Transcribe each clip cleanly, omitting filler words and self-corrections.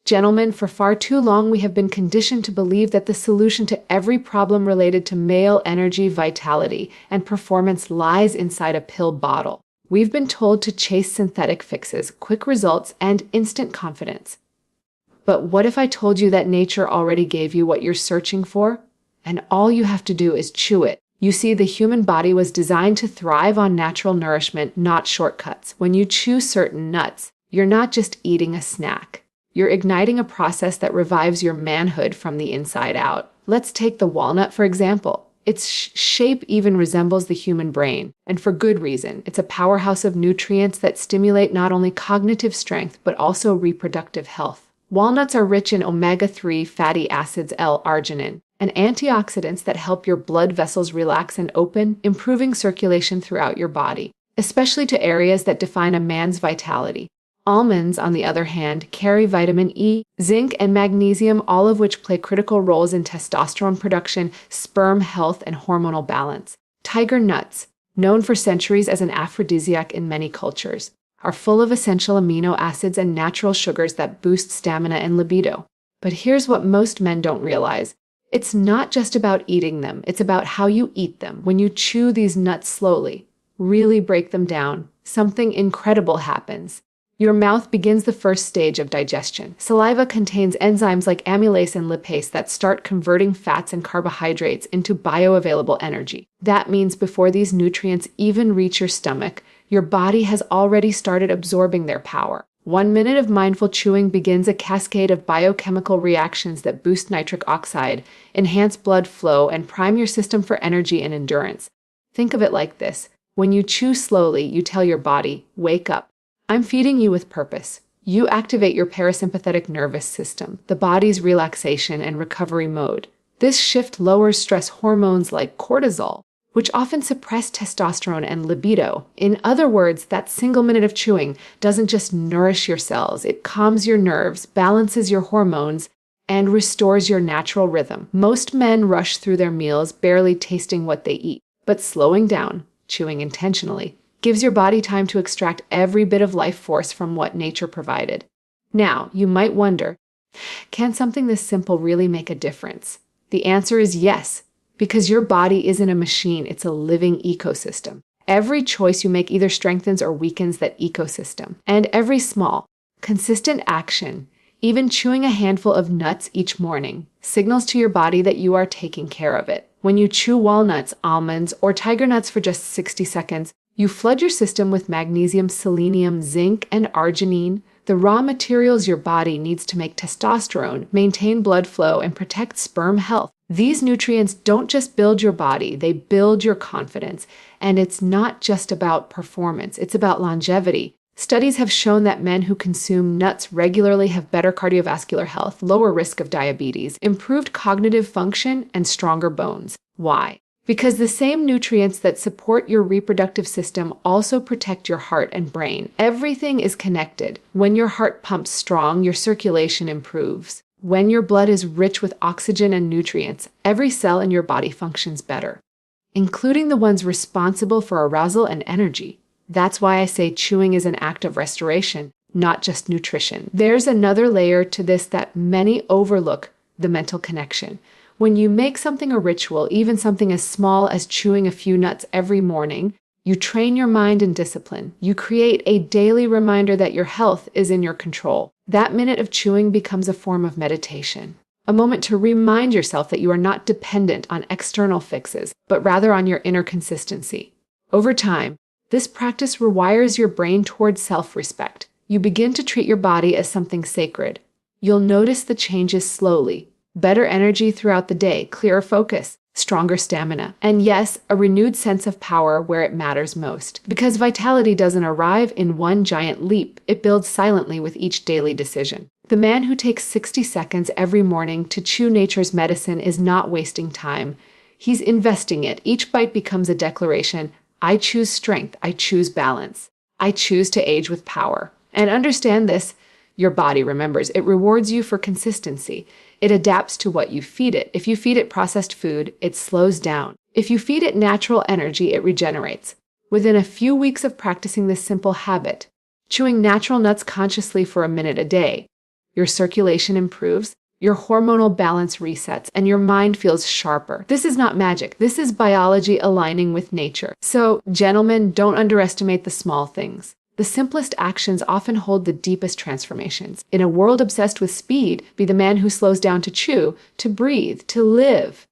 Gentlemen, for far too long we have been conditioned to believe that the solution to every problem related to male energy, vitality, and performance lies inside a pill bottle. We've been told to chase synthetic fixes, quick results, and instant confidence. But what if I told you that nature already gave you what you're searching for? And all you have to do is chew it. You see, the human body was designed to thrive on natural nourishment, not shortcuts. When you chew certain nuts, you're not just eating a snack. You're igniting a process that revives your manhood from the inside out. Let's take the walnut, for example. Its shape even resembles the human brain, and for good reason. It's a powerhouse of nutrients that stimulate not only cognitive strength, but also reproductive health. Walnuts are rich in omega-3 fatty acids L-arginine, and antioxidants that help your blood vessels relax and open, improving circulation throughout your body, especially to areas that define a man's vitality. Almonds, on the other hand, carry vitamin E, zinc, and magnesium, all of which play critical roles in testosterone production, sperm health, and hormonal balance. Tiger nuts, known for centuries as an aphrodisiac in many cultures, are full of essential amino acids and natural sugars that boost stamina and libido. But here's what most men don't realize. It's not just about eating them, it's about how you eat them. When you chew these nuts slowly, really break them down, something incredible happens. Your mouth begins the first stage of digestion. Saliva contains enzymes like amylase and lipase that start converting fats and carbohydrates into bioavailable energy. That means before these nutrients even reach your stomach, your body has already started absorbing their power. 1 minute of mindful chewing begins a cascade of biochemical reactions that boost nitric oxide, enhance blood flow, and prime your system for energy and endurance. Think of it like this. When you chew slowly, you tell your body, wake up. I'm feeding you with purpose. You activate your parasympathetic nervous system, the body's relaxation and recovery mode. This shift lowers stress hormones like cortisol, which often suppress testosterone and libido. In other words, that single minute of chewing doesn't just nourish your cells, it calms your nerves, balances your hormones, and restores your natural rhythm. Most men rush through their meals, barely tasting what they eat. But slowing down, chewing intentionally, gives your body time to extract every bit of life force from what nature provided. Now, you might wonder, can something this simple really make a difference? The answer is yes, because your body isn't a machine, it's a living ecosystem. Every choice you make either strengthens or weakens that ecosystem. And every small, consistent action, even chewing a handful of nuts each morning, signals to your body that you are taking care of it. When you chew walnuts, almonds, or tiger nuts for just 60 seconds, you flood your system with magnesium, selenium, zinc, and arginine, the raw materials your body needs to make testosterone, maintain blood flow, and protect sperm health. These nutrients don't just build your body, they build your confidence. And it's not just about performance, it's about longevity. Studies have shown that men who consume nuts regularly have better cardiovascular health, lower risk of diabetes, improved cognitive function, and stronger bones. Why? Because the same nutrients that support your reproductive system also protect your heart and brain. Everything is connected. When your heart pumps strong, your circulation improves. When your blood is rich with oxygen and nutrients, every cell in your body functions better, including the ones responsible for arousal and energy. That's why I say chewing is an act of restoration, not just nutrition. There's another layer to this that many overlook, the mental connection. When you make something a ritual, even something as small as chewing a few nuts every morning, you train your mind and discipline. You create a daily reminder that your health is in your control. That minute of chewing becomes a form of meditation, a moment to remind yourself that you are not dependent on external fixes, but rather on your inner consistency. Over time, this practice rewires your brain towards self-respect. You begin to treat your body as something sacred. You'll notice the changes slowly. Better energy throughout the day, clearer focus, stronger stamina, and yes, a renewed sense of power where it matters most. Because vitality doesn't arrive in one giant leap, it builds silently with each daily decision. The man who takes 60 seconds every morning to chew nature's medicine is not wasting time. He's investing it. Each bite becomes a declaration. I choose strength. I choose balance. I choose to age with power. And understand this, your body remembers. It rewards you for consistency. It adapts to what you feed it. If you feed it processed food, it slows down. If you feed it natural energy, it regenerates. Within a few weeks of practicing this simple habit, chewing natural nuts consciously for a minute a day, your circulation improves, your hormonal balance resets, and your mind feels sharper. This is not magic. This is biology aligning with nature. So, gentlemen, don't underestimate the small things. The simplest actions often hold the deepest transformations. In a world obsessed with speed, be the man who slows down to chew, to breathe, to live.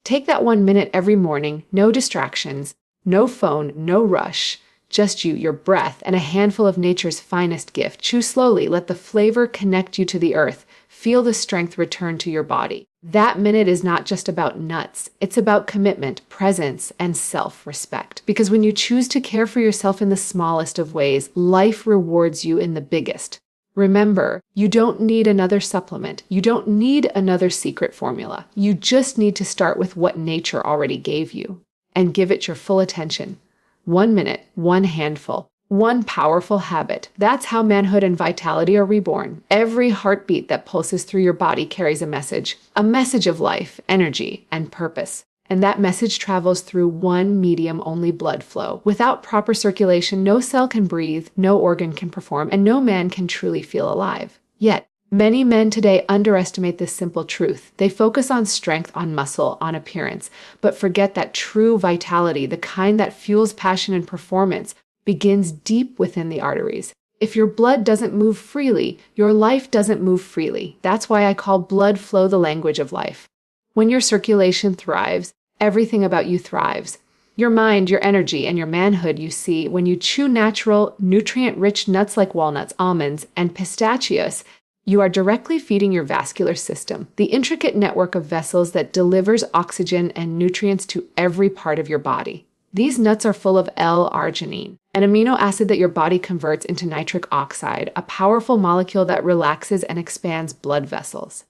Take that 1 minute every morning, no distractions, no phone, no rush. Just you, your breath, and a handful of nature's finest gift. Chew slowly, let the flavor connect you to the earth. Feel the strength return to your body. That minute is not just about nuts. It's about commitment, presence, and self-respect. Because when you choose to care for yourself in the smallest of ways, life rewards you in the biggest. Remember, you don't need another supplement. You don't need another secret formula. You just need to start with what nature already gave you and give it your full attention. 1 minute, one handful, one powerful habit. That's how manhood and vitality are reborn. Every heartbeat that pulses through your body carries a message of life, energy, and purpose. And that message travels through one medium-only blood flow. Without proper circulation, no cell can breathe, no organ can perform, and no man can truly feel alive. Yet, many men today underestimate this simple truth. They focus on strength, on muscle, on appearance, but forget that true vitality, the kind that fuels passion and performance, begins deep within the arteries. If your blood doesn't move freely, your life doesn't move freely. That's why I call blood flow the language of life. When your circulation thrives, everything about you thrives. Your mind, your energy, and your manhood, you see, when you chew natural, nutrient-rich nuts like walnuts, almonds, and pistachios, you are directly feeding your vascular system, the intricate network of vessels that delivers oxygen and nutrients to every part of your body. These nuts are full of L-arginine, an amino acid that your body converts into nitric oxide, a powerful molecule that relaxes and expands blood vessels.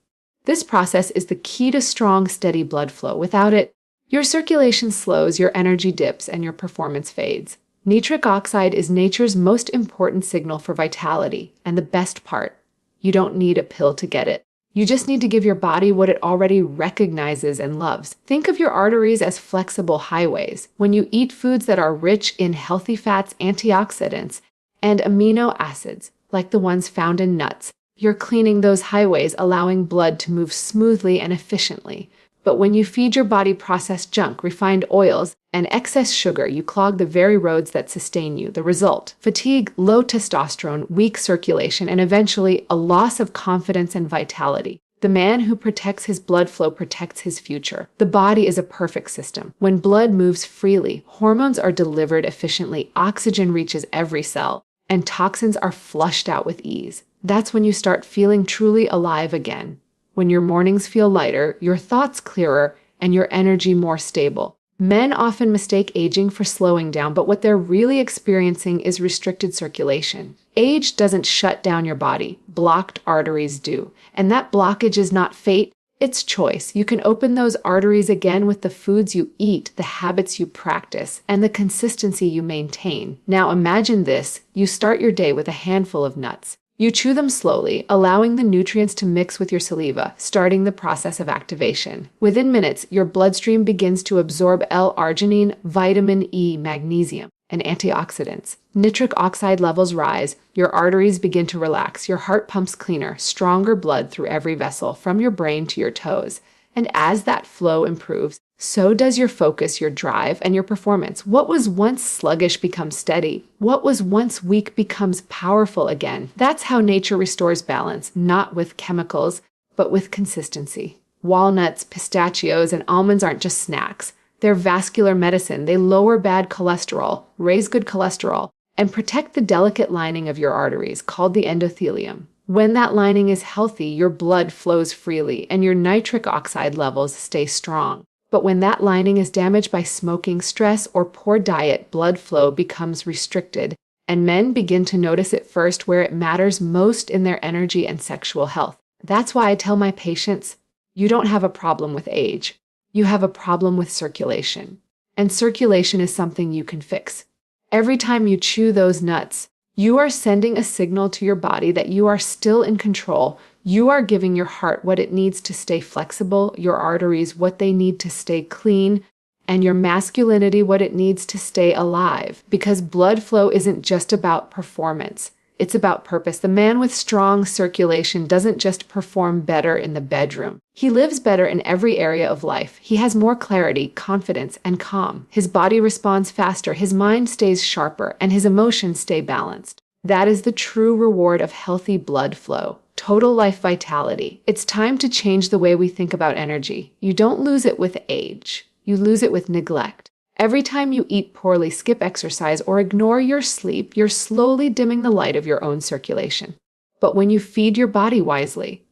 This process is the key to strong, steady blood flow. Without it, your circulation slows, your energy dips, and your performance fades. Nitric oxide is nature's most important signal for vitality, and the best part, you don't need a pill to get it. You just need to give your body what it already recognizes and loves. Think of your arteries as flexible highways. When you eat foods that are rich in healthy fats, antioxidants, and amino acids, like the ones found in nuts, you're cleaning those highways, allowing blood to move smoothly and efficiently. But when you feed your body processed junk, refined oils, and excess sugar, you clog the very roads that sustain you. The result: fatigue, low testosterone, weak circulation, and eventually a loss of confidence and vitality. The man who protects his blood flow protects his future. The body is a perfect system. When blood moves freely, hormones are delivered efficiently, oxygen reaches every cell, and toxins are flushed out with ease. That's when you start feeling truly alive again. When your mornings feel lighter, your thoughts clearer, and your energy more stable. Men often mistake aging for slowing down, but what they're really experiencing is restricted circulation. Age doesn't shut down your body. Blocked arteries do. And that blockage is not fate, it's choice. You can open those arteries again with the foods you eat, the habits you practice, and the consistency you maintain. Now imagine this. You start your day with a handful of nuts. You chew them slowly, allowing the nutrients to mix with your saliva, starting the process of activation. Within minutes, your bloodstream begins to absorb L-arginine, vitamin E, magnesium, and antioxidants. Nitric oxide levels rise, your arteries begin to relax, your heart pumps cleaner, stronger blood through every vessel, from your brain to your toes. And as that flow improves, so does your focus, your drive, and your performance. What was once sluggish becomes steady. What was once weak becomes powerful again. That's how nature restores balance, not with chemicals, but with consistency. Walnuts, pistachios, and almonds aren't just snacks. They're vascular medicine. They lower bad cholesterol, raise good cholesterol, and protect the delicate lining of your arteries, called the endothelium. When that lining is healthy, your blood flows freely, and your nitric oxide levels stay strong. But when that lining is damaged by smoking, stress, or poor diet, blood flow becomes restricted, and men begin to notice it first where it matters most in their energy and sexual health. That's why I tell my patients, you don't have a problem with age. You have a problem with circulation. And circulation is something you can fix. Every time you chew those nuts, you are sending a signal to your body that you are still in control. You are giving your heart what it needs to stay flexible, your arteries what they need to stay clean, and your masculinity what it needs to stay alive. Because blood flow isn't just about performance. It's about purpose. The man with strong circulation doesn't just perform better in the bedroom. He lives better in every area of life. He has more clarity, confidence, and calm. His body responds faster, his mind stays sharper, and his emotions stay balanced. That is the true reward of healthy blood flow. Total life vitality. It's time to change the way we think about energy. You don't lose it with age. You lose it with neglect. Every time you eat poorly, skip exercise, or ignore your sleep, you're slowly dimming the light of your own circulation. But when you feed your body wisely,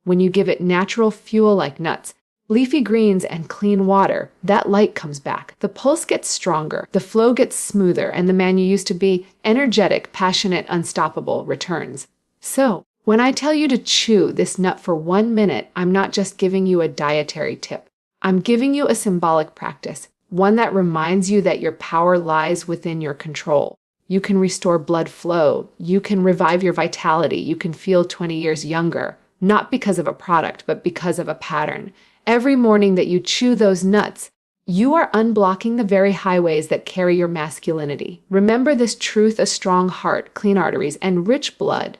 when you give it natural fuel like nuts, leafy greens, and clean water, that light comes back. The pulse gets stronger, the flow gets smoother, and the man you used to be, energetic, passionate, unstoppable, returns. So, when I tell you to chew this nut for 1 minute, I'm not just giving you a dietary tip. I'm giving you a symbolic practice, one that reminds you that your power lies within your control. You can restore blood flow. You can revive your vitality. You can feel 20 years younger, not because of a product, but because of a pattern. Every morning that you chew those nuts, you are unblocking the very highways that carry your masculinity. Remember this truth: a strong heart, clean arteries, and rich blood.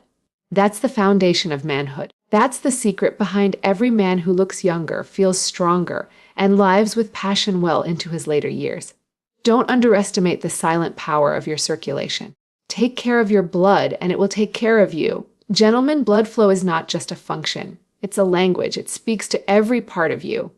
That's the foundation of manhood. That's the secret behind every man who looks younger, feels stronger, and lives with passion well into his later years. Don't underestimate the silent power of your circulation. Take care of your blood, and it will take care of you. Gentlemen, blood flow is not just a function. It's a language. It speaks to every part of you.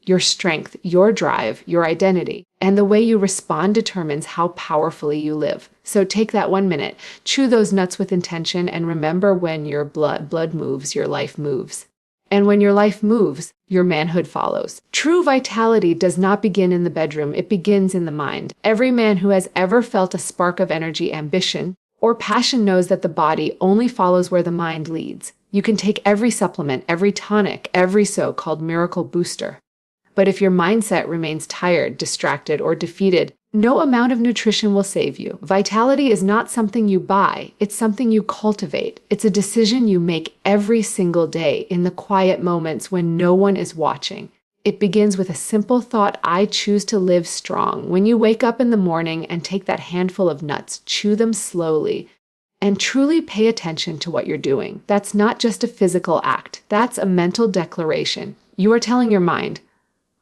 Your strength, your drive, your identity, and the way you respond determines how powerfully you live. So take that 1 minute, chew those nuts with intention, and remember, when your blood moves, your life moves. And when your life moves, your manhood follows. True vitality does not begin in the bedroom. It begins in the mind. Every man who has ever felt a spark of energy, ambition, or passion knows that the body only follows where the mind leads. You can take every supplement, every tonic, every so-called miracle booster. But if your mindset remains tired, distracted, or defeated, no amount of nutrition will save you. Vitality is not something you buy. It's something you cultivate. It's a decision you make every single day in the quiet moments when no one is watching. It begins with a simple thought: I choose to live strong. When you wake up in the morning and take that handful of nuts, chew them slowly, and truly pay attention to what you're doing. That's not just a physical act. That's a mental declaration. You are telling your mind,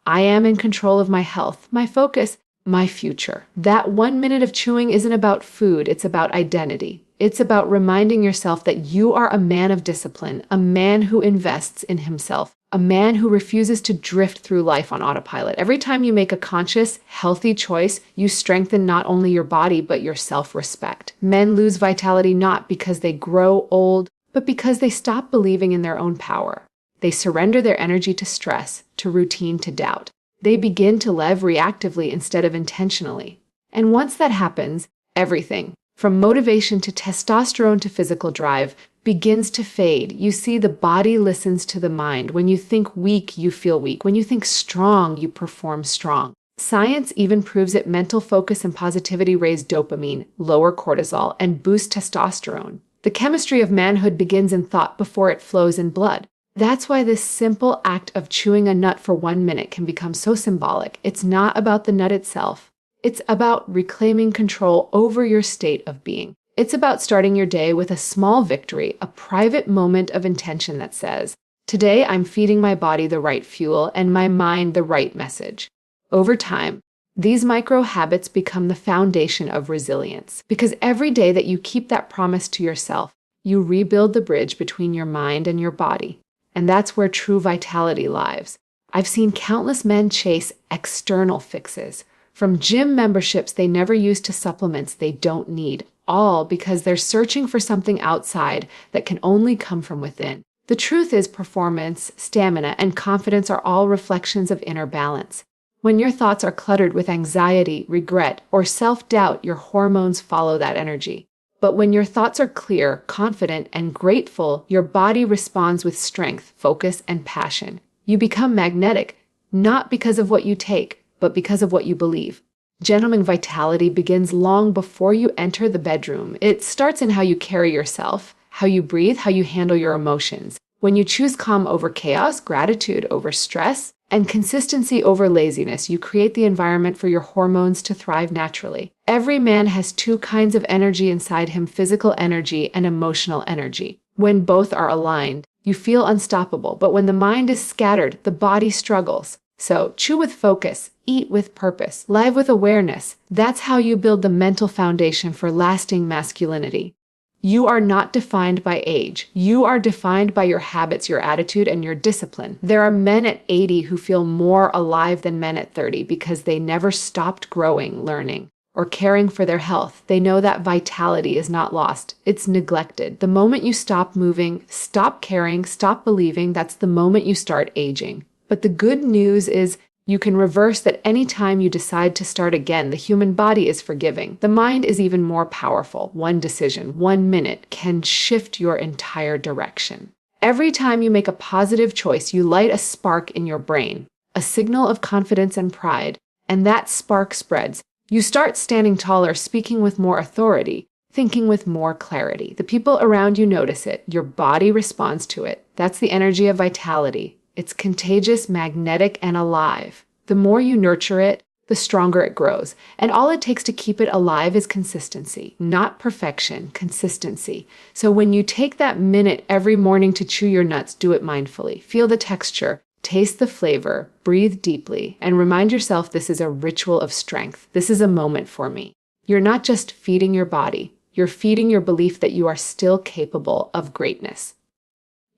I am in control of my health, my focus, my future. That 1 minute of chewing isn't about food. It's about identity. It's about reminding yourself that you are a man of discipline, a man who invests in himself, a man who refuses to drift through life on autopilot. Every time you make a conscious, healthy choice, you strengthen not only your body, but your self-respect. Men lose vitality not because they grow old, but because they stop believing in their own power. They surrender their energy to stress, to routine, to doubt. They begin to live reactively instead of intentionally. And once that happens, everything, from motivation to testosterone to physical drive, begins to fade. You see, the body listens to the mind. When you think weak, you feel weak. When you think strong, you perform strong. Science even proves that mental focus and positivity raise dopamine, lower cortisol, and boost testosterone. The chemistry of manhood begins in thought before it flows in blood. That's why this simple act of chewing a nut for 1 minute can become so symbolic. It's not about the nut itself. It's about reclaiming control over your state of being. It's about starting your day with a small victory, a private moment of intention that says, today I'm feeding my body the right fuel and my mind the right message. Over time, these micro habits become the foundation of resilience, because every day that you keep that promise to yourself, you rebuild the bridge between your mind and your body. And that's where true vitality lies. I've seen countless men chase external fixes, from gym memberships they never use to supplements they don't need, all because they're searching for something outside that can only come from within. The truth is, performance, stamina, and confidence are all reflections of inner balance. When your thoughts are cluttered with anxiety, regret, or self-doubt, your hormones follow that energy. But when your thoughts are clear, confident, and grateful, your body responds with strength, focus, and passion. You become magnetic, not because of what you take, but because of what you believe. Gentleman vitality begins long before you enter the bedroom. It starts in how you carry yourself, how you breathe, how you handle your emotions. When you choose calm over chaos, gratitude over stress, and consistency over laziness, you create the environment for your hormones to thrive naturally. Every man has two kinds of energy inside him: physical energy and emotional energy. When both are aligned, you feel unstoppable, but when the mind is scattered, the body struggles. So chew with focus, eat with purpose, live with awareness. That's how you build the mental foundation for lasting masculinity. You are not defined by age. You are defined by your habits, your attitude, and your discipline. There are men at 80 who feel more alive than men at 30 because they never stopped growing, learning, or caring for their health. They know that vitality is not lost. It's neglected. The moment you stop moving, stop caring, stop believing, that's the moment you start aging. But the good news is you can reverse that any time you decide to start again. The human body is forgiving. The mind is even more powerful. One decision, 1 minute can shift your entire direction. Every time you make a positive choice, you light a spark in your brain, a signal of confidence and pride, and that spark spreads. You start standing taller, speaking with more authority, thinking with more clarity. The people around you notice it. Your body responds to it. That's the energy of vitality. It's contagious, magnetic, and alive. The more you nurture it, the stronger it grows. And all it takes to keep it alive is consistency, not perfection, consistency. So when you take that minute every morning to chew your nuts, do it mindfully. Feel the texture, taste the flavor, breathe deeply, and remind yourself this is a ritual of strength. This is a moment for me. You're not just feeding your body, you're feeding your belief that you are still capable of greatness.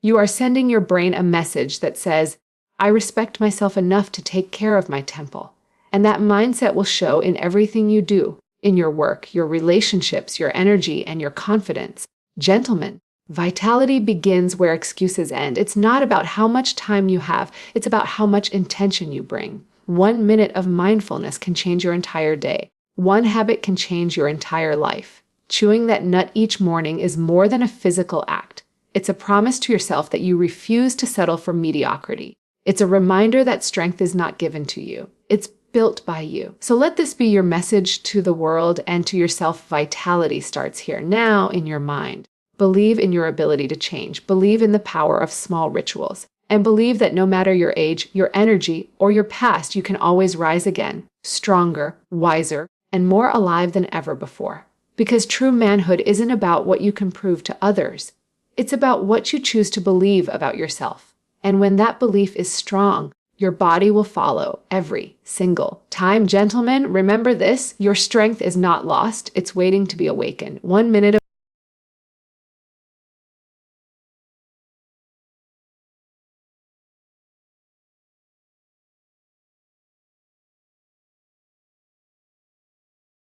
You are sending your brain a message that says, I respect myself enough to take care of my temple. And that mindset will show in everything you do, in your work, your relationships, your energy, and your confidence. Gentlemen, vitality begins where excuses end. It's not about how much time you have, it's about how much intention you bring. 1 minute of mindfulness can change your entire day. One habit can change your entire life. Chewing that nut each morning is more than a physical act. It's a promise to yourself that you refuse to settle for mediocrity. It's a reminder that strength is not given to you. It's built by you. So let this be your message to the world and to yourself. Vitality starts here, now in your mind. Believe in your ability to change. Believe in the power of small rituals. And believe that no matter your age, your energy, or your past, you can always rise again, stronger, wiser, and more alive than ever before. Because true manhood isn't about what you can prove to others. It's about what you choose to believe about yourself. And when that belief is strong, your body will follow every single time. Gentlemen, remember this: your strength is not lost. It's waiting to be awakened. 1 minute of